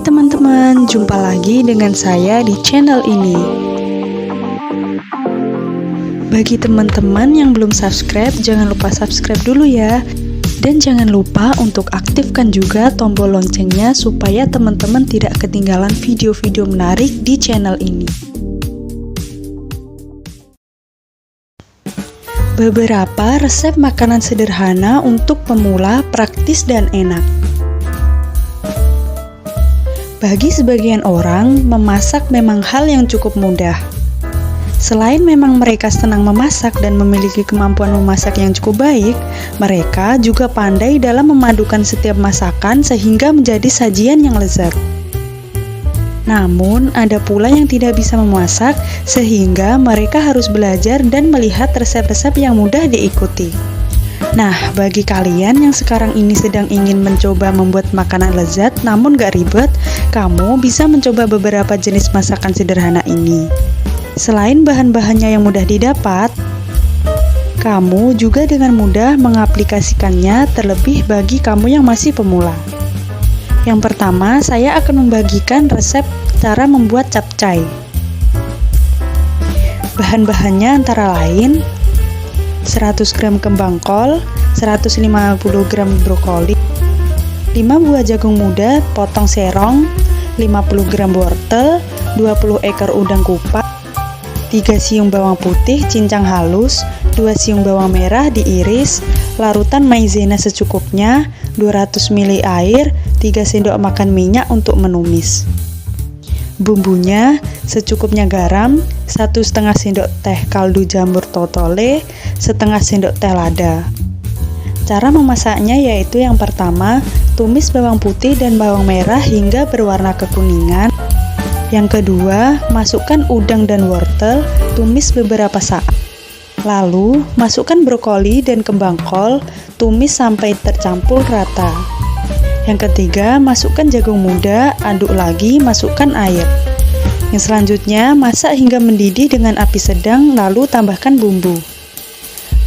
Hai teman-teman, jumpa lagi dengan saya di channel ini. Bagi teman-teman yang belum subscribe, jangan lupa subscribe dulu ya. Dan jangan lupa untuk aktifkan juga tombol loncengnya supaya teman-teman tidak ketinggalan video-video menarik di channel ini. Beberapa resep makanan sederhana untuk pemula, praktis dan enak. Bagi sebagian orang, memasak memang hal yang cukup mudah. Selain memang mereka senang memasak dan memiliki kemampuan memasak yang cukup baik, mereka juga pandai dalam memadukan setiap masakan sehingga menjadi sajian yang lezat. Namun, ada pula yang tidak bisa memasak sehingga mereka harus belajar dan melihat resep-resep yang mudah diikuti. Nah, bagi kalian yang sekarang ini sedang ingin mencoba membuat makanan lezat namun gak ribet, kamu bisa mencoba beberapa jenis masakan sederhana ini. Selain bahan-bahannya yang mudah didapat, kamu juga dengan mudah mengaplikasikannya, terlebih bagi kamu yang masih pemula. Yang pertama, saya akan membagikan resep cara membuat capcay. Bahan-bahannya antara lain 100 gram kembang kol, 150 gram brokoli, 5 buah jagung muda potong serong, 50 gram wortel, 20 ekor udang kupat, 3 siung bawang putih cincang halus, 2 siung bawang merah diiris, larutan maizena secukupnya, 200 ml air, 3 sendok makan minyak untuk menumis. Bumbunya secukupnya garam, 1,5 sendok teh kaldu jamur totole, setengah sendok teh lada. Cara memasaknya yaitu yang pertama, tumis bawang putih dan bawang merah hingga berwarna kekuningan. Yang kedua, masukkan udang dan wortel, tumis beberapa saat. Lalu, masukkan brokoli dan kembang kol, tumis sampai tercampur rata. Yang ketiga, masukkan jagung muda, aduk lagi, masukkan air. Yang selanjutnya, masak hingga mendidih dengan api sedang, lalu tambahkan bumbu.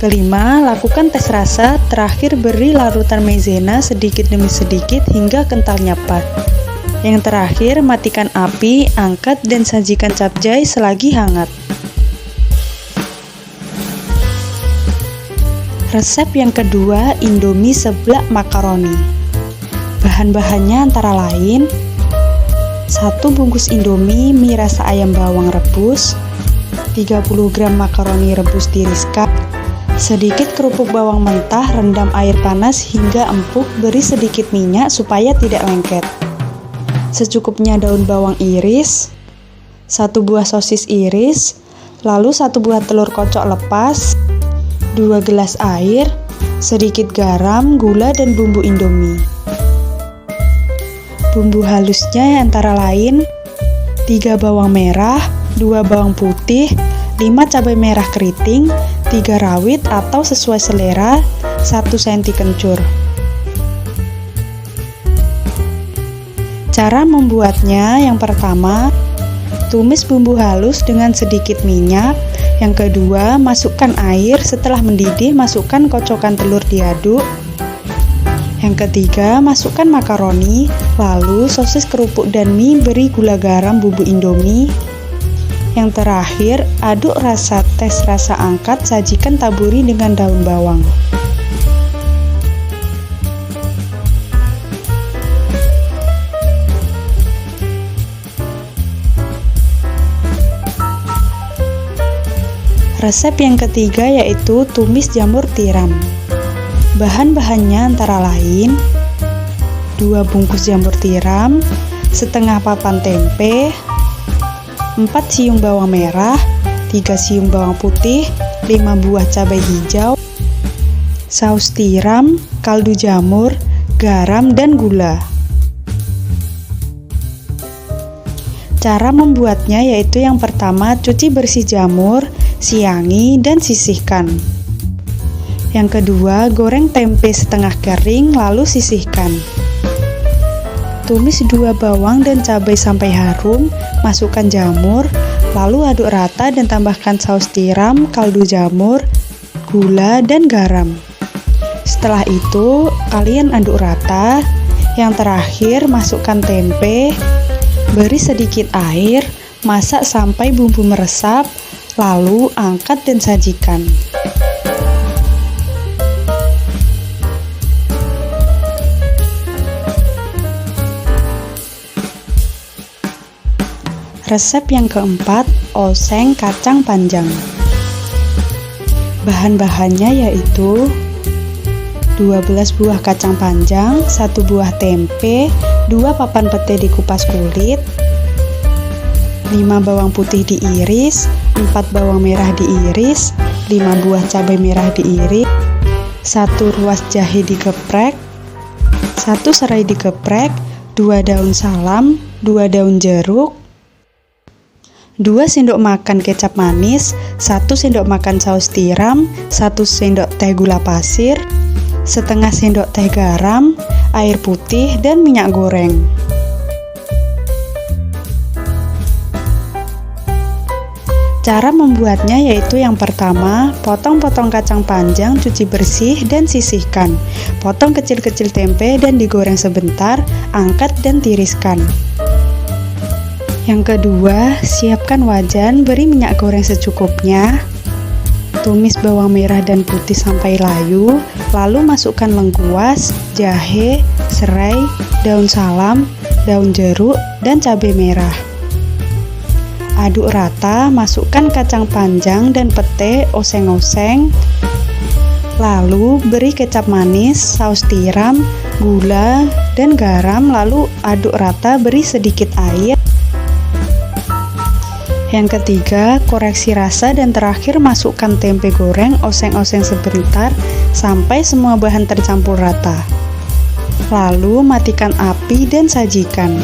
Kelima, lakukan tes rasa, terakhir beri larutan maizena sedikit demi sedikit hingga kental nyepat. Yang terakhir, matikan api, angkat dan sajikan capcay selagi hangat. Resep yang kedua, Indomie seblak makaroni. Bahan-bahannya antara lain 1 bungkus Indomie mie rasa ayam bawang rebus, 30 gram makaroni rebus tiriskan, sedikit kerupuk bawang mentah rendam air panas hingga empuk, beri sedikit minyak supaya tidak lengket. Secukupnya daun bawang iris, 1 buah sosis iris, lalu 1 buah telur kocok lepas, 2 gelas air, sedikit garam, gula dan bumbu Indomie. Bumbu halusnya antara lain 3 bawang merah, 2 bawang putih, 5 cabai merah keriting, 3 rawit atau sesuai selera, 1 senti kencur. Cara membuatnya, yang pertama, tumis bumbu halus dengan sedikit minyak. Yang kedua, masukkan air, setelah mendidih masukkan kocokan telur diaduk. Yang ketiga, masukkan makaroni, lalu sosis kerupuk dan mie, beri gula garam bumbu Indomie. Yang terakhir, aduk rasa, tes rasa angkat, sajikan taburi dengan daun bawang. Resep yang ketiga yaitu tumis jamur tiram. Bahan-bahannya antara lain 2 bungkus jamur tiram, setengah papan tempe, 4 siung bawang merah, 3 siung bawang putih, 5 buah cabai hijau, saus tiram, kaldu jamur, garam dan gula. Cara membuatnya yaitu yang pertama, cuci bersih jamur, siangi dan sisihkan. Yang kedua, goreng tempe setengah kering lalu sisihkan. Tumis 2 bawang dan cabai sampai harum, masukkan jamur, lalu aduk rata dan tambahkan saus tiram, kaldu jamur, gula dan garam. Setelah itu, kalian aduk rata. Yang terakhir, masukkan tempe, beri sedikit air, masak sampai bumbu meresap, lalu angkat dan sajikan. Resep yang keempat, oseng kacang panjang. Bahan-bahannya yaitu 12 buah kacang panjang, 1 buah tempe, 2 papan pete dikupas kulit, 5 bawang putih diiris, 4 bawang merah diiris, 5 buah cabai merah diiris, 1 ruas jahe digeprek, 1 serai digeprek, 2 daun salam, 2 daun jeruk, 2 sendok makan kecap manis, 1 sendok makan saus tiram, 1 sendok teh gula pasir, setengah sendok teh garam, air putih, dan minyak goreng. Cara membuatnya yaitu yang pertama, potong-potong kacang panjang, cuci bersih dan sisihkan. Potong kecil-kecil tempe dan digoreng sebentar, angkat dan tiriskan. Yang kedua, siapkan wajan, beri minyak goreng secukupnya. Tumis bawang merah dan putih sampai layu, lalu masukkan lengkuas, jahe, serai, daun salam, daun jeruk, dan cabai merah. Aduk rata, masukkan kacang panjang dan pete, oseng-oseng. Lalu beri kecap manis, saus tiram, gula, dan garam, lalu aduk rata, beri sedikit air. Yang ketiga, koreksi rasa dan terakhir masukkan tempe goreng, oseng-oseng sebentar sampai semua bahan tercampur rata. Lalu matikan api dan sajikan.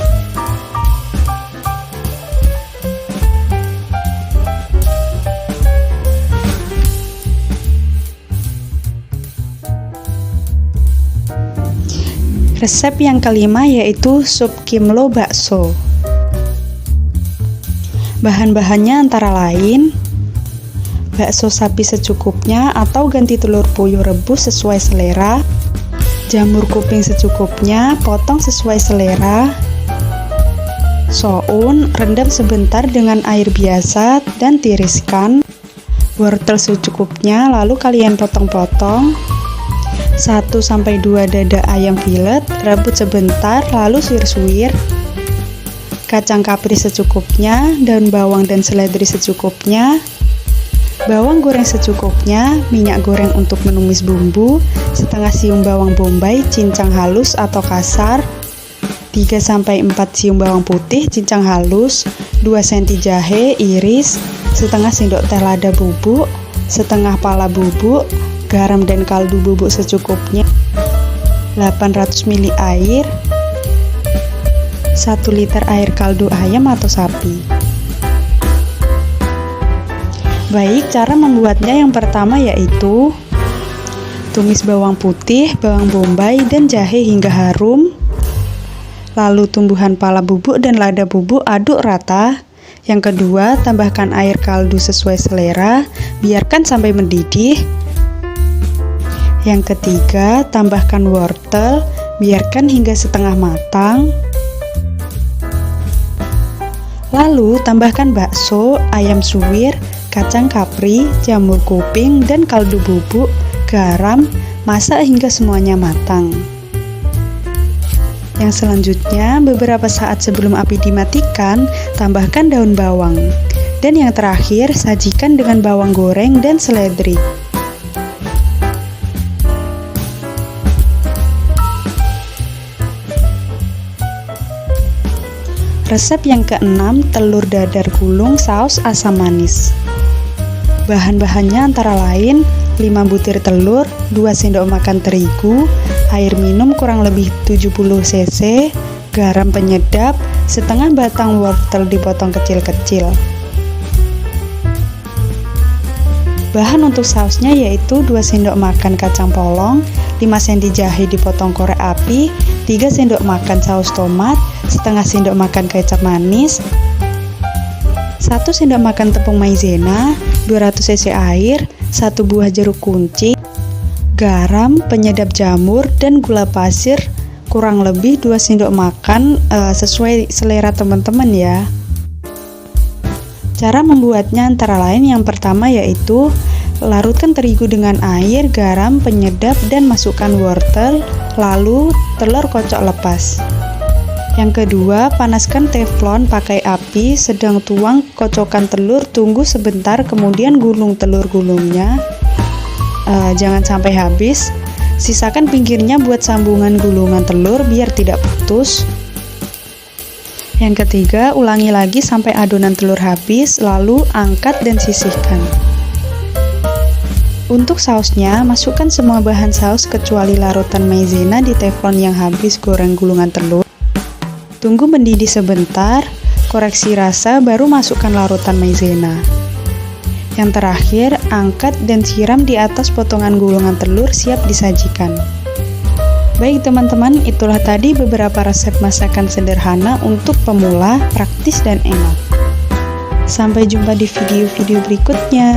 Resep yang kelima yaitu sup kimlo bakso. Bahan-bahannya antara lain bakso sapi secukupnya atau ganti telur puyuh rebus sesuai selera, jamur kuping secukupnya, potong sesuai selera, soun rendam sebentar dengan air biasa dan tiriskan, wortel secukupnya lalu kalian potong-potong, 1-2 dada ayam filet, rebus sebentar lalu suwir-suwir, kacang kapri secukupnya, daun bawang dan seledri secukupnya, bawang goreng secukupnya, minyak goreng untuk menumis bumbu, setengah siung bawang bombay cincang halus atau kasar, 3-4 siung bawang putih cincang halus, 2 cm jahe iris, setengah sendok teh lada bubuk, setengah pala bubuk, garam dan kaldu bubuk secukupnya, 800 ml air, 1 liter air kaldu ayam atau sapi. Baik, cara membuatnya yang pertama yaitu tumis bawang putih, bawang bombay, dan jahe hingga harum. Lalu tumbuhan pala bubuk dan lada bubuk aduk rata. Yang kedua, tambahkan air kaldu sesuai selera, biarkan sampai mendidih. Yang ketiga, tambahkan wortel, biarkan hingga setengah matang. Lalu tambahkan bakso, ayam suwir, kacang kapri, jamur kuping, dan kaldu bubuk, garam, masak hingga semuanya matang. Yang selanjutnya, beberapa saat sebelum api dimatikan, tambahkan daun bawang. Dan yang terakhir, sajikan dengan bawang goreng dan seledri. Resep yang keenam, telur dadar gulung saus asam manis. Bahan-bahannya antara lain 5 butir telur, 2 sendok makan terigu, air minum kurang lebih 70 cc, garam penyedap, setengah batang wortel dipotong kecil-kecil. Bahan untuk sausnya yaitu 2 sendok makan kacang polong, 5 cm jahe dipotong korek api, 3 sendok makan saus tomat, setengah sendok makan kecap manis, 1 sendok makan tepung maizena, 200 cc air, 1 buah jeruk kunci, garam, penyedap jamur, dan gula pasir, kurang lebih 2 sendok makan, sesuai selera teman-teman ya. Cara membuatnya antara lain yang pertama yaitu larutkan terigu dengan air, garam, penyedap, dan masukkan wortel, lalu telur kocok lepas. Yang kedua, panaskan teflon pakai api sedang, tuang kocokan telur, tunggu sebentar, kemudian gulung telur-gulungnya. Jangan sampai habis. Sisakan pinggirnya buat sambungan gulungan telur biar tidak putus. Yang ketiga, ulangi lagi sampai adonan telur habis, lalu angkat dan sisihkan. Untuk sausnya, masukkan semua bahan saus kecuali larutan maizena di teflon yang habis goreng gulungan telur. Tunggu mendidih sebentar, koreksi rasa, baru masukkan larutan maizena. Yang terakhir, angkat dan siram di atas potongan gulungan telur siap disajikan. Baik teman-teman, itulah tadi beberapa resep masakan sederhana untuk pemula, praktis dan enak. Sampai jumpa di video-video berikutnya.